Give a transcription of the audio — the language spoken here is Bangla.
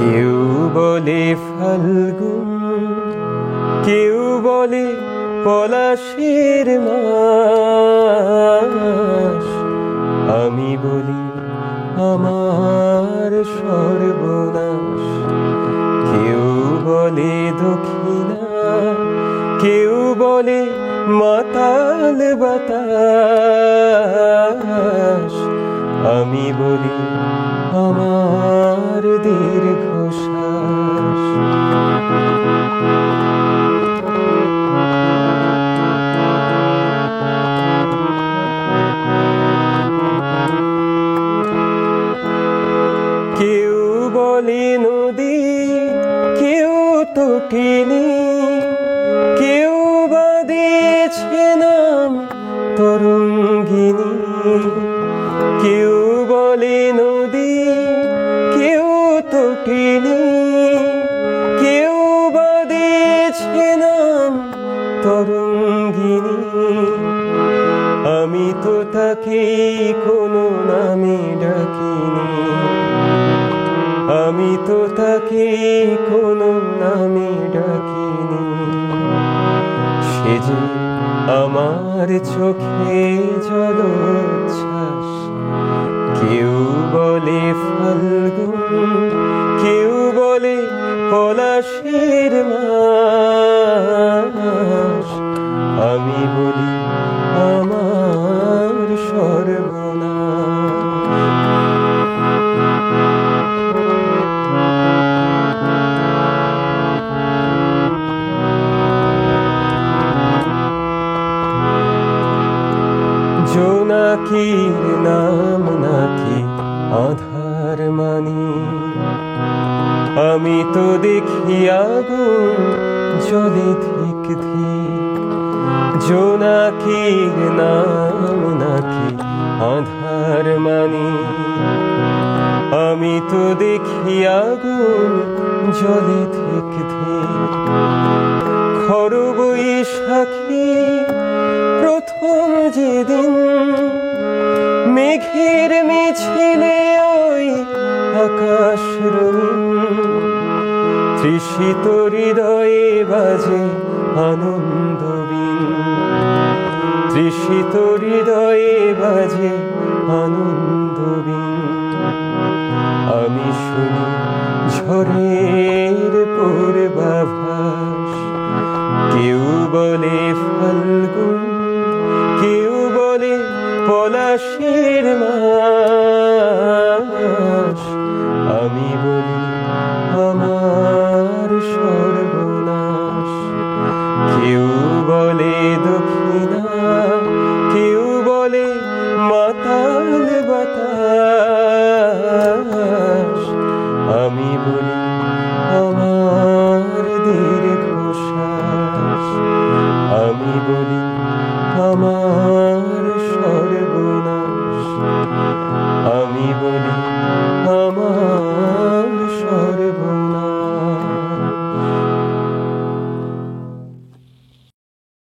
কেউ বলে ফাল্গুন, কেউ বলে পলাশের মাস, আমি বলি আমার সর্বনাশ। কেউ বলে দক্ষিণা, কেউ বলে মাতাল বাতাস, আমি বলি আমার দীর্ঘশ্বাস। কেউ বলে নদী, কেউ তটিনী, কেউ বা দিয়েছে নাম তরঙ্গিনী। কেউ বলে নদী, কেউ তটিনী, কেউ বা দিয়েছে নাম তরঙ্গিনী। আমি তো তাকে কোনো নামে ডাকিনি, আমি তো তাকে কোনো নামে ডাকিনি। সে যে আমার চোখে জলোচ্ছ্বাস। কেউ বলে ফাল্গুন, কেউ বলে পলাশের মাস, আমি বলি আমার সর্বনাশ। জোনাকির নাম নাকি আধার মানি, আমি তো দেখি আগুন জ্বলে ধিক ধিক। জোনাকির নাম নাকি আধার মানি, আমি তো দেখি আগুন জ্বলে ধিক ধিক। খর বৈশাখী প্রথম যেদিন, মেঘের মিছিলে ওই আকাশ রঙিন। তৃষিত হৃদয়ে বাজে আনন্দবীণ, তৃষিত হৃদয়ে বাজে আনন্দবীণ। আমি শুনি ঝড়ের পূর্বাভাস। কেউ বলে ফাল্গুন, কেউ বলে পলাশের মাস, আমি